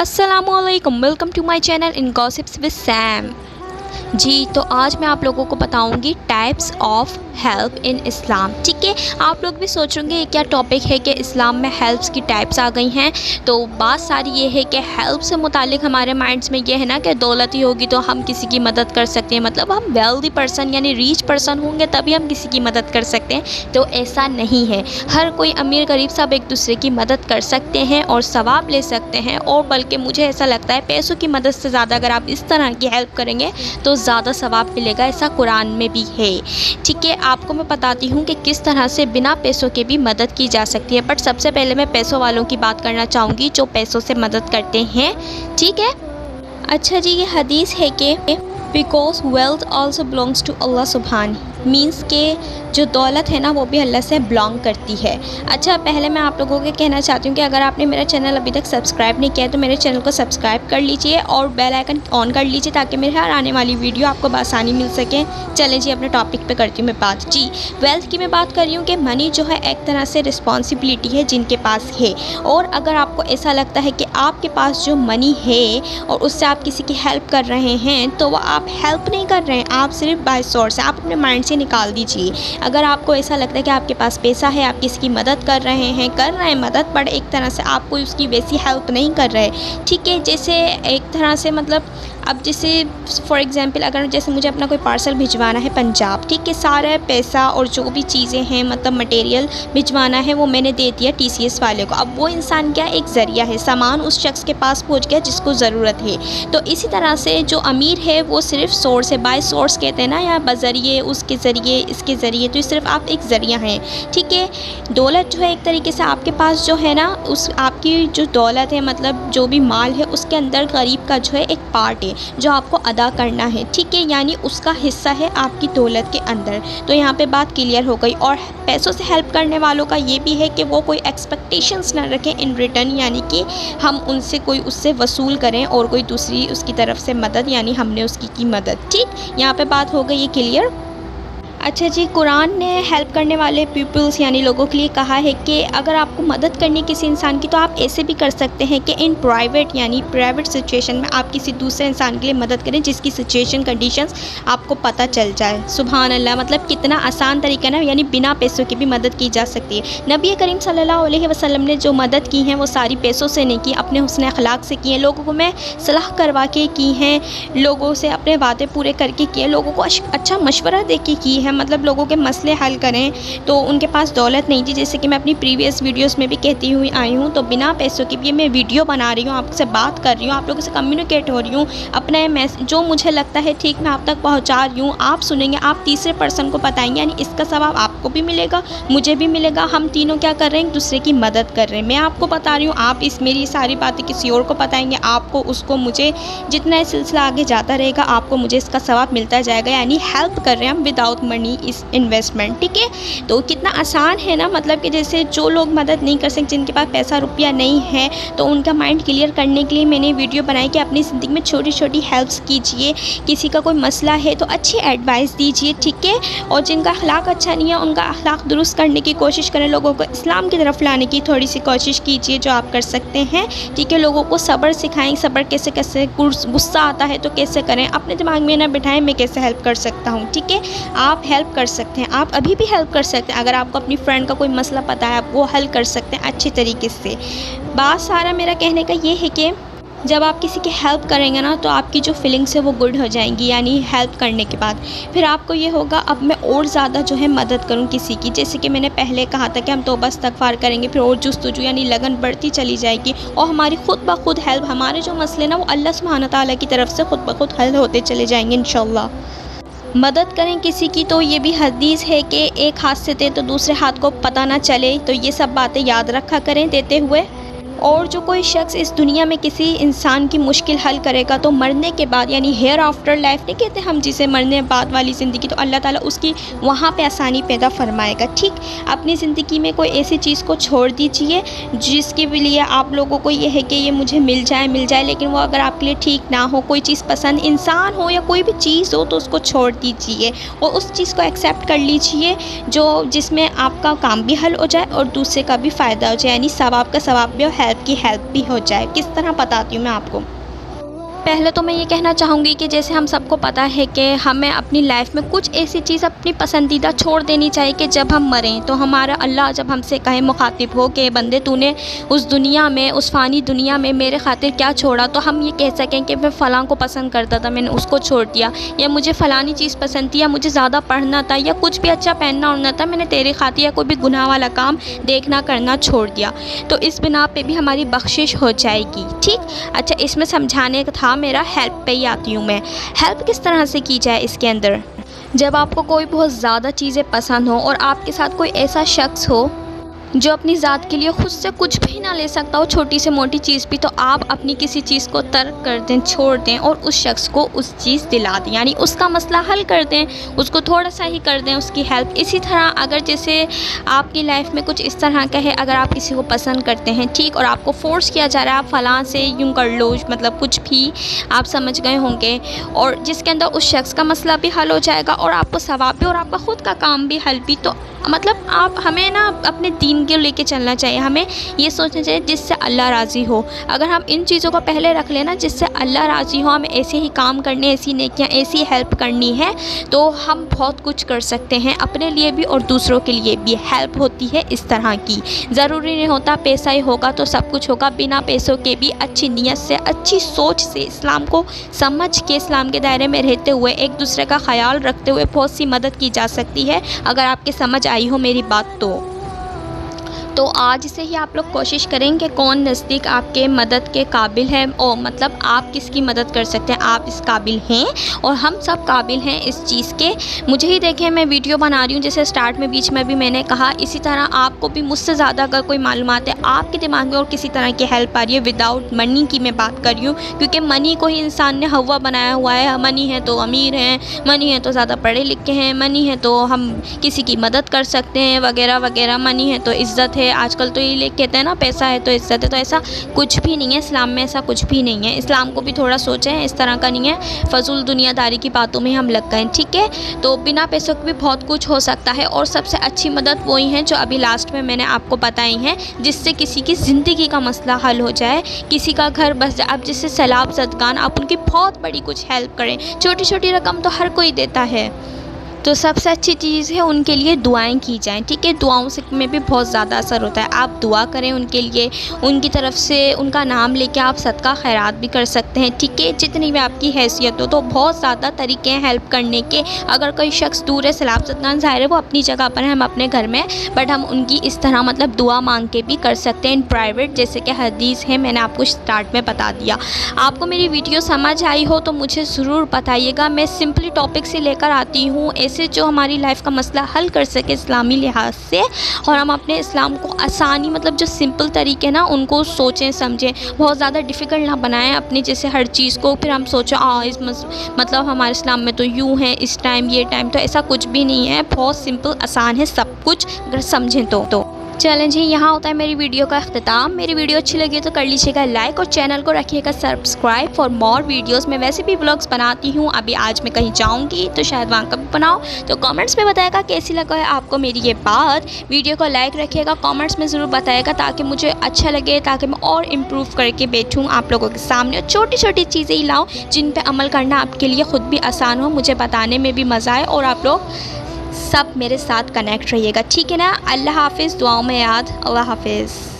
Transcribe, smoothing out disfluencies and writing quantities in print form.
अस्सलामुअलैकुम, welcome to my channel in gossips with Sam. जी, तो आज मैं आप लोगों को बताऊंगी types of help in Islam. ठीक है, आप लोग भी सोचेंगे क्या टॉपिक है कि इस्लाम में हेल्प्स की टाइप्स आ गई हैं। तो बात सारी ये है कि हेल्प से मुतालिक हमारे माइंड्स में ये है ना कि दौलत ही होगी तो हम किसी की मदद कर सकते हैं, मतलब हम वेल्दी पर्सन यानी रीच पर्सन होंगे तभी हम किसी की मदद कर सकते हैं। तो ऐसा नहीं है, हर कोई अमीर गरीब सब एक दूसरे की मदद कर सकते हैं और सवाब ले सकते हैं। और बल्कि मुझे ऐसा लगता है पैसों की मदद से ज़्यादा अगर आप इस तरह की हेल्प करेंगे तो ज़्यादा सवाब मिलेगा, ऐसा कुरान में भी है। ठीक है, आपको मैं बताती हूँ कि किस तरह से बिना पैसों के भी मदद की जा सकती है। बट सबसे पहले मैं पैसों वालों की बात करना चाहूँगी जो पैसों से मदद करते हैं। ठीक है, अच्छा जी, ये हदीस है कि because wealth also belongs to Allah सुबहान, मीन्स के जो दौलत है ना वो भी अल्लाह से बिलोंग करती है। अच्छा, पहले मैं आप लोगों को कहना चाहती हूँ कि अगर आपने मेरा चैनल अभी तक सब्सक्राइब नहीं किया तो मेरे चैनल को सब्सक्राइब कर लीजिए और बेल आइकन ऑन कर लीजिए ताकि मेरे हर आने वाली वीडियो आपको आसानी मिल सके। चलें जी, अपने टॉपिक पे करती हूँ मैं बात। जी, वेल्थ की मैं बात कर रही हूँ कि मनी जो है एक तरह से रिस्पॉन्सिबिलिटी है जिनके पास है। और अगर आपको ऐसा लगता है कि आपके पास जो मनी है और उससे आप किसी की हेल्प कर रहे हैं तो वो आप हेल्प नहीं कर रहे हैं, आप सिर्फ बाय सोर्स आप अपने माइंड से निकाल दीजिए। अगर आपको ऐसा लगता है कि आपके पास पैसा है, आप किसी की मदद कर रहे हैं मदद, पर एक तरह से आप कोई उसकी वैसी हेल्प नहीं कर रहे। ठीक है, जैसे एक तरह से मतलब अब जैसे फॉर एग्ज़ाम्पल अगर जैसे मुझे अपना कोई पार्सल भिजवाना है पंजाब, ठीक है, सारा पैसा और जो भी चीज़ें हैं मतलब मटेरियल भिजवाना है वो मैंने दे दिया TCS वाले को। अब वो इंसान क्या एक ज़रिया है, सामान उस शख्स के पास पहुंच गया जिसको ज़रूरत है। तो इसी तरह से जो अमीर है वो सिर्फ सोर्स है, बाय सोर्स कहते हैं ना, या बज़रिए उसके ज़रिए इसके ज़रिए, तो सिर्फ आप एक ज़रिया हैं। ठीक है, दौलत जो है एक तरीके से आपके पास जो है ना उस आपकी जो दौलत है मतलब जो भी माल है उसके अंदर गरीब का जो है एक पार्ट है जो आपको अदा करना है। ठीक है, यानी उसका हिस्सा है आपकी दौलत के अंदर। तो यहाँ पे बात क्लियर हो गई। और पैसों से हेल्प करने वालों का ये भी है कि वो कोई एक्सपेक्टेशंस ना रखें इन रिटर्न, यानी कि हम उनसे कोई उससे वसूल करें और कोई दूसरी उसकी तरफ से मदद यानी हमने उसकी की मदद। ठीक, यहाँ पे बात हो गई ये क्लियर। अच्छा जी, कुरान ने हेल्प करने वाले पीपल्स यानी लोगों के लिए कहा है कि अगर आपको मदद करनी किसी इंसान की तो आप ऐसे भी कर सकते हैं कि इन प्राइवेट यानी प्राइवेट सिचुएशन में आप किसी दूसरे इंसान के लिए मदद करें जिसकी सिचुएशन कंडीशंस आपको पता चल जाए। सुभान अल्लाह, मतलब कितना आसान तरीका ना, यानी बिना पैसों की भी मदद की जा सकती है। नबी करीम सल्लल्लाहु अलैहि वसल्लम ने जो मदद की हैं वो सारी पैसों से नहीं की, अपने हुस्न अखलाक से की हैं, लोगों को मैं सलाह करवा के की हैं, लोगों से अपने वादे पूरे करके किए, लोगों को अच्छा मशवरा दे के की है, मतलब लोगों के मसले हल करें। तो उनके पास दौलत नहीं थी, जैसे कि मैं अपनी प्रीवियस वीडियोस में भी कहती हुई आई हूँ। तो बिना पैसों की भी मैं वीडियो बना रही हूँ, आपसे बात कर रही हूँ, आप लोगों से कम्युनिकेट हो रही हूँ, अपने जो मुझे लगता है ठीक मैं आप तक पहुँचा रही हूँ। आप सुनेंगे, आप तीसरे पर्सन को बताएंगे, यानी इसका सवाब आपको भी मिलेगा मुझे भी मिलेगा। हम तीनों क्या कर रहे हैं, एक दूसरे की मदद कर रहे हैं। मैं आपको बता रही हूँ, आप इस मेरी सारी बातें किसी और को बताएंगे, आपको उसको मुझे, जितना सिलसिला आगे जाता रहेगा आपको मुझे इसका सवाब मिलता जाएगा। यानी हेल्प कर रहे हैं हम विदाउट मनी इस इन्वेस्टमेंट। ठीक है, तो कितना आसान है ना, मतलब कि जैसे जो लोग मदद नहीं कर सकते, जिनके पास पैसा रुपया नहीं है, तो उनका माइंड क्लियर करने के लिए मैंने वीडियो बनाई कि अपनी ज़िंदगी में छोटी छोटी हेल्प्स कीजिए। किसी का कोई मसला है तो अच्छी एडवाइस दीजिए। ठीक है, और जिनका अखलाक अच्छा नहीं है उनका अखलाक दुरुस्त करने की कोशिश करें, लोगों को इस्लाम की तरफ लाने की थोड़ी सी कोशिश कीजिए जो आप कर सकते हैं। ठीक है, लोगों को सब्र सिखाएं, सब्र कैसे कैसे, गुस्सा आता है तो कैसे करें, अपने दिमाग में ना बिठाएं मैं कैसे हेल्प कर सकता हूँ। ठीक है, आप हेल्प कर सकते हैं, आप अभी भी हेल्प कर सकते हैं। अगर आपको अपनी फ्रेंड का कोई मसला पता है आप वो हल कर सकते हैं अच्छे तरीके से। बात सारा मेरा कहने का ये है कि जब आप किसी की हेल्प करेंगे ना तो आपकी जो फीलिंग्स है वो गुड हो जाएंगी, यानी हेल्प करने के बाद फिर आपको ये होगा अब मैं और ज़्यादा जो है मदद करूं किसी की। जैसे कि मैंने पहले कहा था कि हम तौबा इस्तग़फ़ार करेंगे फिर और जुस्तजू यानी लगन बढ़ती चली जाएगी और हमारी खुद ब खुद हेल्प, हमारे जो मसले ना वो अल्लाह सुब्हान तआला की तरफ से खुद ब खुद हल होते चले जाएंगे इंशाअल्लाह। मदद करें किसी की तो ये भी हदीस है कि एक हाथ से दे तो दूसरे हाथ को पता ना चले। तो ये सब बातें याद रखा करें देते हुए। और जो कोई शख्स इस दुनिया में किसी इंसान की मुश्किल हल करेगा तो मरने के बाद यानी हेयर आफ्टर लाइफ नहीं कहते हम जिसे, मरने बाद वाली ज़िंदगी, तो अल्लाह ताला उसकी वहाँ पे आसानी पैदा फरमाएगा। ठीक, अपनी ज़िंदगी में कोई ऐसी चीज़ को छोड़ दीजिए जिसके लिए आप लोगों को ये है कि ये मुझे मिल जाए, लेकिन वो अगर आपके लिए ठीक ना हो, कोई चीज़ पसंद इंसान हो या कोई भी चीज़ हो तो उसको छोड़ दीजिए और उस चीज़ को एक्सेप्ट कर लीजिए जो जिसमें आपका काम भी हल हो जाए और दूसरे का भी फ़ायदा हो जाए, यानी सवाब का सवाब भी और हेल्प मदद की हेल्प भी हो जाए। किस तरह बताती हूँ मैं आपको। पहले तो मैं ये कहना चाहूँगी कि जैसे हम सबको पता है कि हमें अपनी लाइफ में कुछ ऐसी चीज़ अपनी पसंदीदा छोड़ देनी चाहिए कि जब हम मरें तो हमारा अल्लाह जब हमसे कहे, मुखातिब हो कि बंदे तूने उस दुनिया में, उस फ़ानी दुनिया में मेरे खातिर क्या छोड़ा, तो हम ये कह सकें कि मैं फ़लाँ को पसंद करता था, मैंने उसको छोड़ दिया, या मुझे फ़लानी चीज़ पसंद थी, या मुझे ज़्यादा पढ़ना था, या कुछ भी अच्छा पहनना ओढ़ना था, मैंने तेरे खातिर या कोई भी गुनाह वाला काम देखना करना छोड़ दिया, तो इस बिना पे भी हमारी बख्शिश हो जाएगी। ठीक, अच्छा, इसमें समझाने का था मेरा, हेल्प पे ही आती हूँ मैं। हेल्प किस तरह से की जाए इसके अंदर। जब आपको कोई बहुत ज़्यादा चीज़ें पसंद हो और आपके साथ कोई ऐसा शख्स हो जो अपनी ज़ात के लिए खुद से कुछ भी ना ले सकता हो, छोटी से मोटी चीज़ भी, तो आप अपनी किसी चीज़ को तर्क कर दें, छोड़ दें और उस शख्स को उस चीज़ दिला दें, यानी उसका मसला हल कर दें, उसको थोड़ा सा ही कर दें उसकी हेल्प। इसी तरह अगर जैसे आपकी लाइफ में कुछ इस तरह का है, अगर आप किसी को पसंद करते हैं, ठीक, और आपको फ़ोर्स किया जा रहा है आप फ़लाँ से यूँ कर लो, मतलब कुछ भी आप समझ गए होंगे, और जिसके अंदर उस शख्स का मसला भी हल हो जाएगा और आपको सवाब भी और आपका ख़ुद का काम भी हल भी। तो मतलब आप हमें ना अपने दीन को लेके चलना चाहिए, हमें ये सोचना चाहिए जिससे अल्लाह राज़ी हो। अगर हम इन चीज़ों को पहले रख लेना, जिससे अल्लाह राज़ी हो, हमें ऐसे ही काम करने, ऐसी नेकियां, ऐसी हेल्प करनी है, तो हम बहुत कुछ कर सकते हैं अपने लिए भी और दूसरों के लिए भी। हेल्प होती है इस तरह की, ज़रूरी नहीं होता पैसा ही होगा तो सब कुछ होगा, बिना पैसों के भी अच्छी नीयत से, अच्छी सोच से, इस्लाम को समझ के, इस्लाम के दायरे में रहते हुए, एक दूसरे का ख्याल रखते हुए बहुत सी मदद की जा सकती है। अगर आपके समझ आई हो मेरी बात तो आज से ही आप लोग कोशिश करें कि कौन नज़दीक आपके मदद के काबिल है, और मतलब आप किसकी मदद कर सकते हैं, आप इस काबिल हैं और हम सब काबिल हैं इस चीज़ के। मुझे ही देखें, मैं वीडियो बना रही हूँ, जैसे स्टार्ट में बीच में भी मैंने कहा, इसी तरह आपको भी मुझसे ज़्यादा अगर कोई मालूमात है आपके दिमाग में और किसी तरह की हेल्प आ रही है, विदाउट मनी की मैं बात कर रही हूँ, क्योंकि मनी को ही इंसान ने हवा बनाया हुआ है। मनी है तो अमीर हैं, मनी है तो ज़्यादा पढ़े लिखे हैं, मनी है तो हम किसी की मदद कर सकते हैं वगैरह वगैरह, मनी है तो इज़्ज़त है। आजकल तो ये कहते हैं ना, पैसा है तो इज़्ज़त है, तो ऐसा कुछ भी नहीं है इस्लाम में, ऐसा कुछ भी नहीं है। इस्लाम को भी थोड़ा सोचें, इस तरह का नहीं है फजूल दुनियादारी की बातों में हम लग गए, ठीक है। तो बिना पैसों के भी बहुत कुछ हो सकता है, और सबसे अच्छी मदद वही है जो अभी लास्ट में मैंने आपको बताई हैं, जिससे किसी की ज़िंदगी का मसला हल हो जाए, किसी का घर बस जाए। अब जिससे सैलाब ज़दगान, आप उनकी बहुत बड़ी कुछ हेल्प करें। छोटी छोटी रकम तो हर कोई देता है, तो सबसे अच्छी चीज़ है उनके लिए दुआएं की जाएं, ठीक है। दुआओं से में भी बहुत ज़्यादा असर होता है। आप दुआ करें उनके लिए, उनकी तरफ से उनका नाम लेके आप सदका खैरात भी कर सकते हैं, ठीक है, जितनी भी आपकी हैसियत हो। तो बहुत ज़्यादा तरीके हैं हेल्प करने के। अगर कोई शख्स दूर है, सैलाब ज़दगान ज़ाहिर है वो अपनी जगह पर है, हम अपने घर में, बट हम उनकी इस तरह मतलब दुआ मांग के भी कर सकते हैं इन प्राइवेट, जैसे कि हदीस है, मैंने आपको स्टार्ट में बता दिया। आपको मेरी वीडियो समझ आई हो तो मुझे ज़रूर बताइएगा। मैं सिंपली टॉपिक से लेकर आती हूँ ऐसे जो हमारी लाइफ का मसला हल कर सके इस्लामी लिहाज से, और हम अपने इस्लाम को आसानी, मतलब जो सिंपल तरीके ना उनको सोचें समझें, बहुत ज़्यादा डिफ़िकल्ट ना बनाएं अपनी जैसे हर चीज़ को, फिर हम सोचें इस मतलब हमारे इस्लाम में तो यूँ है, इस टाइम ये टाइम, तो ऐसा कुछ भी नहीं है। बहुत सिंपल आसान है सब कुछ, अगर समझें तो चलें जी, यहाँ होता है मेरी वीडियो का अख्तिताम। मेरी वीडियो अच्छी लगी तो कर लीजिएगा लाइक और चैनल को रखिएगा सब्सक्राइब फॉर मोर वीडियोस। मैं वैसे भी व्लॉग्स बनाती हूँ, अभी आज मैं कहीं जाऊँगी तो शायद वहाँ का भी बनाओ, तो कमेंट्स में बताएगा कैसी लगा है आपको मेरी ये बात। वीडियो को लाइक रखिएगा, कमेंट्स में ज़रूर बताएगा ताकि मुझे अच्छा लगे, ताकि मैं और इम्प्रूव करके बैठूँ आप लोगों के सामने, और छोटी छोटी चीज़ें ही लाऊँ जिन पर अमल करना आपके लिए ख़ुद भी आसान हो, मुझे बताने में भी मज़ा आए, और आप लोग सब मेरे साथ कनेक्ट रहिएगा, ठीक है ना। अल्लाह हाफ़िज़, दुआओं में याद। अल्लाह हाफ़िज़।